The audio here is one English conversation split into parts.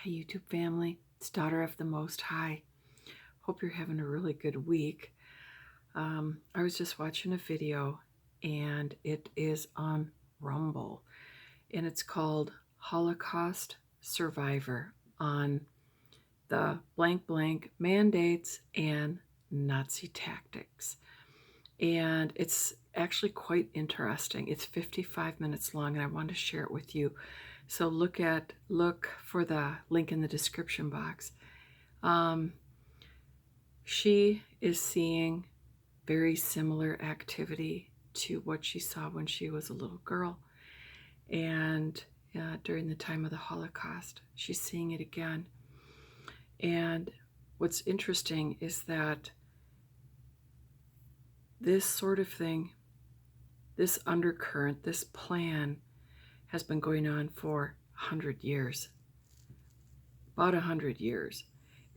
Hi, YouTube family. It's Daughter of the Most High. Hope you're having a really good week. I was just watching a video, and it is on Rumble, and it's called Holocaust Survivor on the blank blank mandates and Nazi tactics. And it's actually quite interesting. It's 55 minutes long, and I wanted to share it with you. So look for the link in the description box. She is seeing very similar activity to what she saw when she was a little girl, and during the time of the Holocaust, she's seeing it again. And what's interesting is that this sort of thing, this undercurrent, this plan has been going on for 100 years, about 100 years.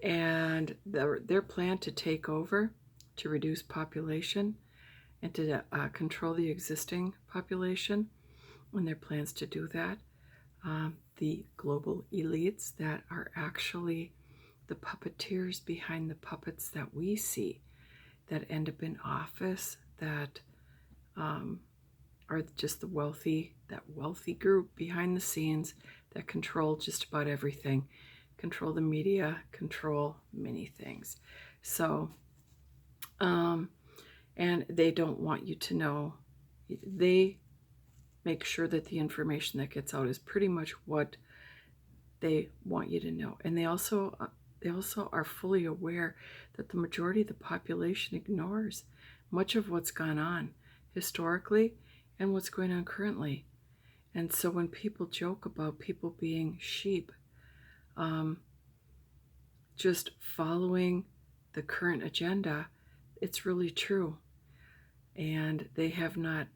And their plan to take over, to reduce population, and to control the existing population, and their plans to do that, the global elites that are actually the puppeteers behind the puppets that we see that end up in office, that are just that wealthy group behind the scenes that control just about everything, control the media, control many things. So, and they don't want you to know. They make sure that the information that gets out is pretty much what they want you to know. And they also are fully aware that the majority of the population ignores much of what's gone on historically and what's going on currently. And so when people joke about people being sheep, just following the current agenda, it's really true. And they have not,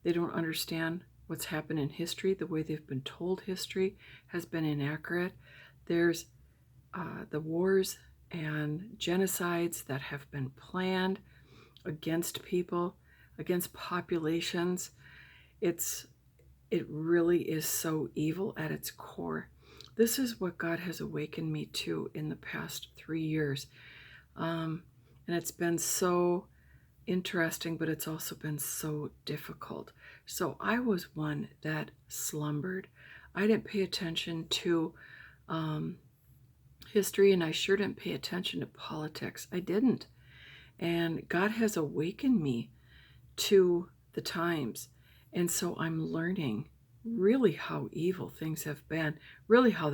they don't understand what's happened in history. The way they've been told history has been inaccurate. There's the wars and genocides that have been planned against people, against populations. It really is so evil at its core. This is what God has awakened me to in the past 3 years. And it's been so interesting, but it's also been so difficult. So I was one that slumbered. I didn't pay attention to history, and I sure didn't pay attention to politics. I didn't. And God has awakened me to the times. And so I'm learning really how evil things have been, really how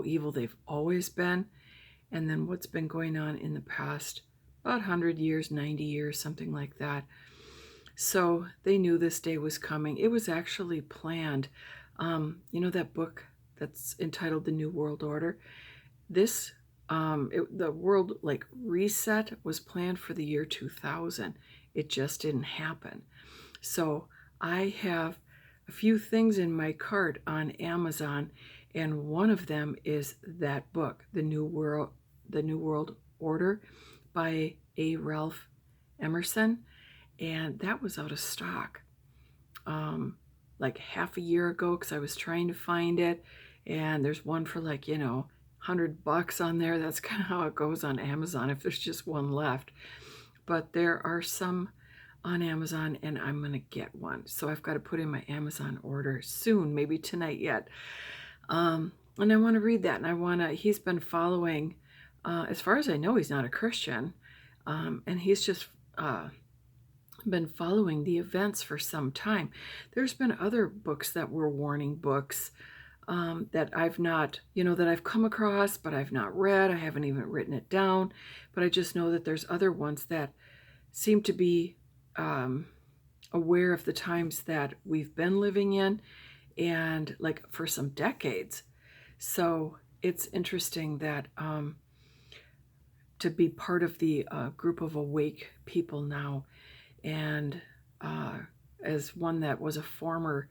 evil they've always been, and then what's been going on in the past about 100 years, 90 years, something like that. So they knew this day was coming. It was actually planned. You know that book that's entitled The New World Order? The world reset was planned for the year 2000. It just didn't happen. So I have a few things in my cart on Amazon, and one of them is that book, The New World Order by A. Ralph Emerson, and that was out of stock like half a year ago because I was trying to find it, and there's one for $100 on there. That's kind of how it goes on Amazon if there's just one left. But there are some on Amazon, and I'm going to get one. So I've got to put in my Amazon order soon, maybe tonight yet. And I want to read that, and he's been following, as far as I know, he's not a Christian, and he's just been following the events for some time. There's been other books that were warning books that I've come across, but I've not read. I haven't even written it down, but I just know that there's other ones that seem to be aware of the times that we've been living in, and for some decades. So it's interesting that to be part of the group of awake people now, and as one that was a former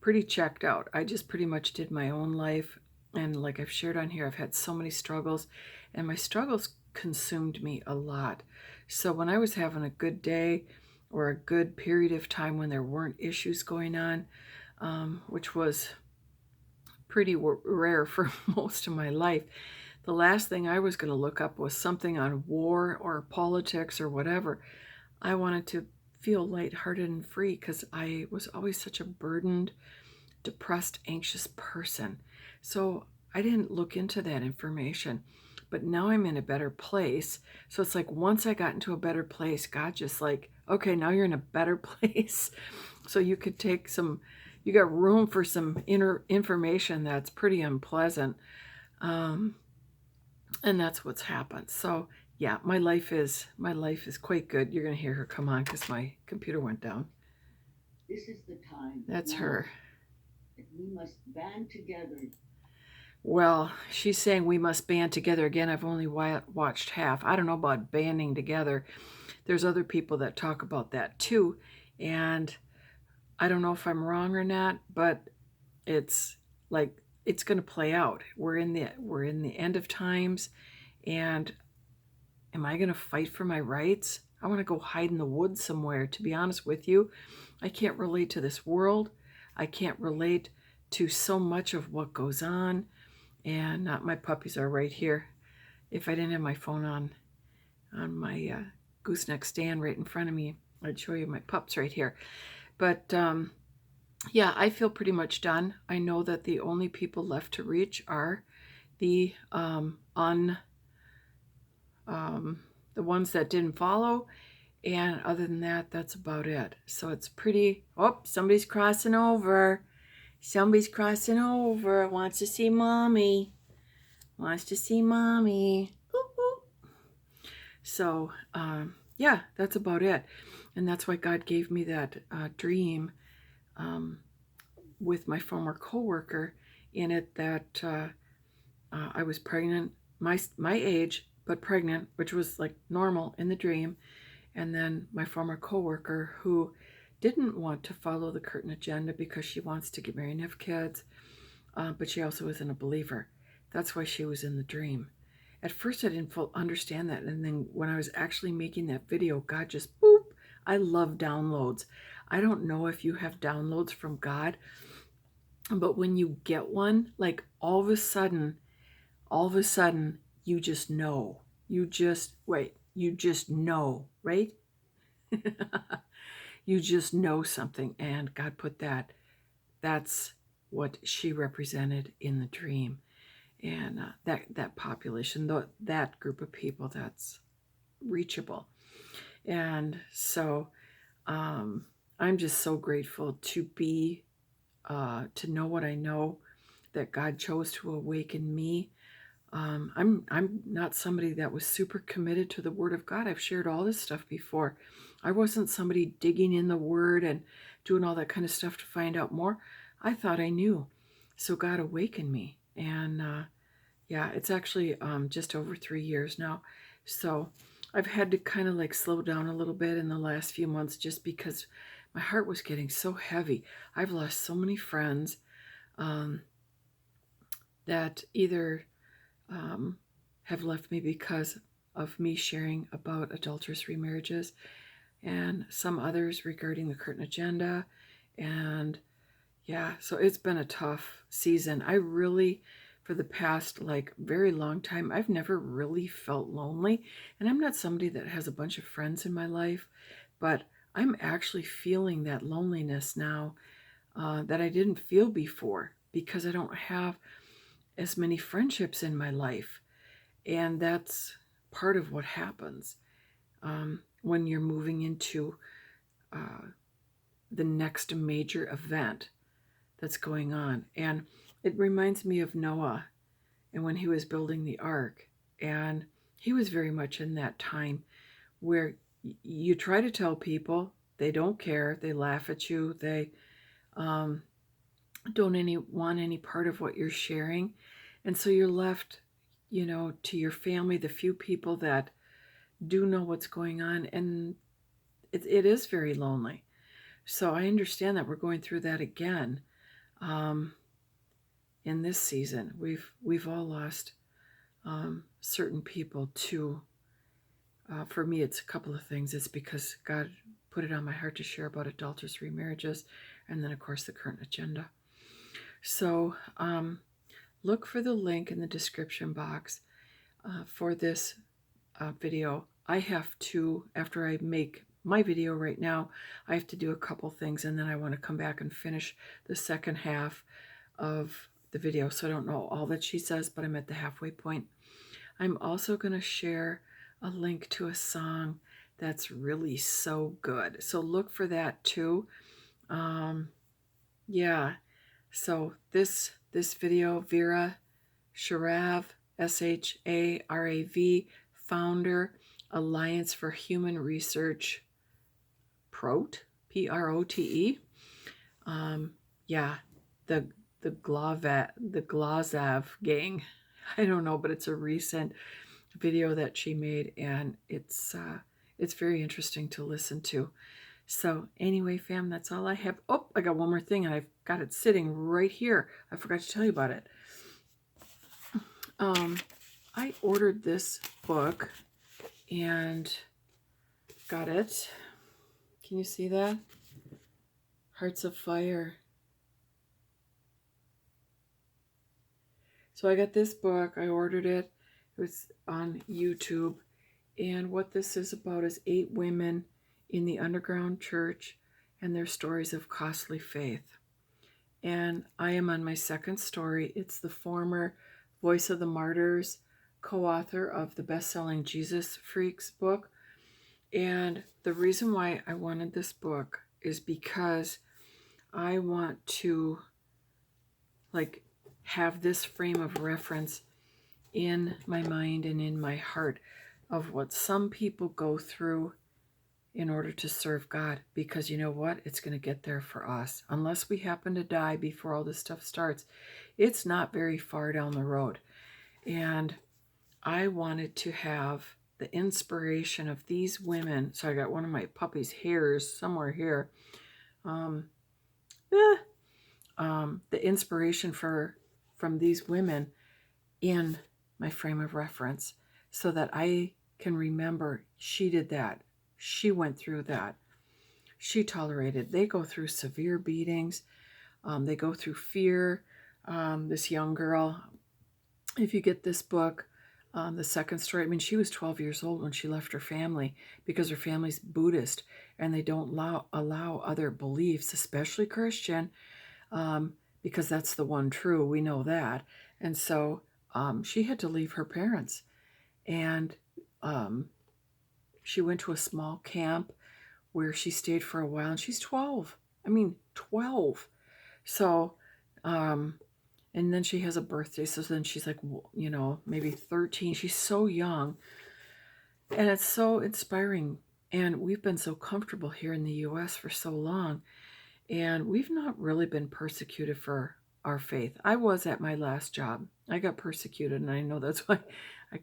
pretty checked out. I just pretty much did my own life, and like I've shared on here, I've had so many struggles, and my struggles consumed me a lot. So when I was having a good day or a good period of time when there weren't issues going on, which was pretty rare for most of my life. The last thing I was going to look up was something on war or politics or whatever. I wanted to feel lighthearted and free because I was always such a burdened, depressed, anxious person. So I didn't look into that information. But now I'm in a better place. So it's like once I got into a better place, God just like, okay, now you're in a better place. So you could take some, you got room for some inner information that's pretty unpleasant. Um, and that's what's happened. So yeah, my life is quite good. You're gonna hear her come on because my computer went down. This is the time. That's now her. That we must band together. Well, she's saying we must band together again. I've only watched half. I don't know about banding together. There's other people that talk about that too, and I don't know if I'm wrong or not, but it's like it's going to play out. We're in the end of times, and am I going to fight for my rights? I want to go hide in the woods somewhere. To be honest with you, I can't relate to this world. I can't relate to so much of what goes on. And my puppies are right here. If I didn't have my phone on my gooseneck stand right in front of me, I'd show you my pups right here. But yeah, I feel pretty much done. I know that the only people left to reach are the the ones that didn't follow, and other than that, that's about it. So it's pretty. Oh, somebody's crossing over. Somebody's crossing over. Wants to see mommy. Wants to see mommy. Ooh, ooh. So, yeah, that's about it. And that's why God gave me that dream with my former coworker in it that I was pregnant, my age, but pregnant, which was like normal in the dream. And then my former coworker who didn't want to follow the Curtin agenda because she wants to get married and have kids, but she also isn't a believer. That's why she was in the dream. At first, I didn't understand that. And then when I was actually making that video, God just boop. I love downloads. I don't know if you have downloads from God, but when you get one, like all of a sudden, you just know. You just know, right? You just know something. And God put that. That's what she represented in the dream. And that population, that group of people, that's reachable. And so I'm just so grateful to be to know what I know, that God chose to awaken me. I'm not somebody that was super committed to the Word of God. I've shared all this stuff before. I wasn't somebody digging in the Word and doing all that kind of stuff to find out more. I thought I knew. So God awakened me. And yeah, it's actually just over 3 years now. So I've had to kind of like slow down a little bit in the last few months just because my heart was getting so heavy. I've lost so many friends that either have left me because of me sharing about adulterous remarriages, and some others regarding the Curtin agenda. And yeah, so it's been a tough season. I really, for the past like very long time, I've never really felt lonely. And I'm not somebody that has a bunch of friends in my life, but I'm actually feeling that loneliness now that I didn't feel before because I don't have as many friendships in my life. And that's part of what happens when you're moving into the next major event that's going on. And it reminds me of Noah and when he was building the ark. And he was very much in that time where you try to tell people, they don't care, they laugh at you, they don't want any part of what you're sharing. And so you're left, to your family, the few people that do know what's going on. And it is very lonely. So I understand that we're going through that again in this season. We've all lost certain people too. For me, it's a couple of things. It's because God put it on my heart to share about adulterous remarriages, and then of course the Curtin agenda. So look for the link in the description box for this video. I have to, after I make my video right now, I have to do a couple things, and then I want to come back and finish the second half of the video. So I don't know all that she says, but I'm at the halfway point. I'm also going to share a link to a song that's really so good. So look for that too. Yeah. So this video, Vera Sharav, Sharav, founder, Alliance for Human Research, PROTE, PROTE. Yeah, the Glazav gang. I don't know, but it's a recent video that she made, and it's very interesting to listen to. So anyway, fam, that's all I have. Oh, I got one more thing, and I've got it sitting right here. I forgot to tell you about it. I ordered this book and got it. Can you see that? Hearts of Fire. So I got this book. I ordered it. It was on YouTube. And what this is about is 8 women in the underground church and their stories of costly faith. And I am on my second story. It's the former Voice of the Martyrs, co-author of the best-selling Jesus Freaks book. And the reason why I wanted this book is because I want to have this frame of reference in my mind and in my heart of what some people go through in order to serve God, because you know what? It's going to get there for us. Unless we happen to die before all this stuff starts, it's not very far down the road. And I wanted to have the inspiration of these women. So I got one of my puppy's hairs somewhere here. The inspiration from these women in my frame of reference, so that I can remember she did that. She went through that. She tolerated. They go through severe beatings. They go through fear. This young girl, if you get this book, the second story, I mean, she was 12 years old when she left her family because her family's Buddhist and they don't allow other beliefs, especially Christian, because that's the one true. We know that. And so she had to leave her parents. And she went to a small camp where she stayed for a while, and she's 12. I mean, 12. So, and then she has a birthday. So then she's like, maybe 13. She's so young. And it's so inspiring. And we've been so comfortable here in the U.S. for so long. And we've not really been persecuted for our faith. I was at my last job. I got persecuted, and I know that's why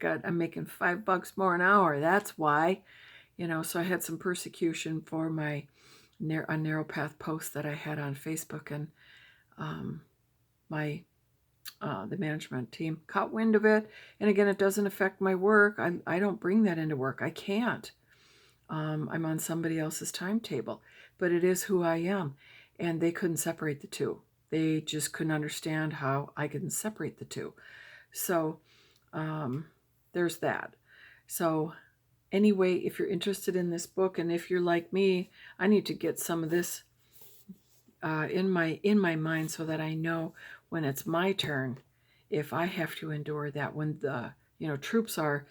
I'm making $5 more an hour. That's why, so I had some persecution for a narrow path post that I had on Facebook, and the management team caught wind of it. And again, it doesn't affect my work. I don't bring that into work. I can't. I'm on somebody else's timetable, but it is who I am. And they couldn't separate the two. They just couldn't understand how I can separate the two. So there's that. So anyway, if you're interested in this book, and if you're like me, I need to get some of this in my mind so that I know when it's my turn, if I have to endure that, when the troops are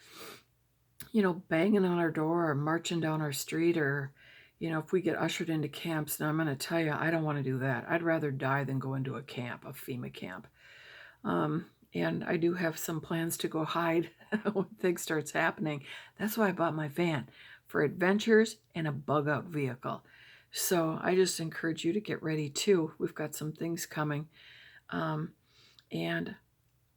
banging on our door or marching down our street, or if we get ushered into camps. Now I'm going to tell you, I don't want to do that. I'd rather die than go into a camp, a FEMA camp. And I do have some plans to go hide when things starts happening. That's why I bought my van, for adventures and a bug out vehicle. So I just encourage you to get ready too. We've got some things coming. And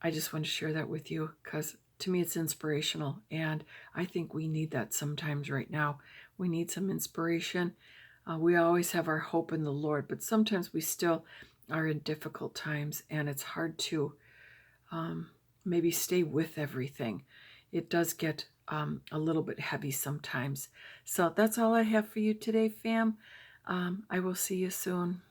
I just want to share that with you because to me it's inspirational. And I think we need that sometimes right now. We need some inspiration. We always have our hope in the Lord, but sometimes we still are in difficult times, and it's hard to maybe stay with everything. It does get a little bit heavy sometimes. So that's all I have for you today, fam. I will see you soon.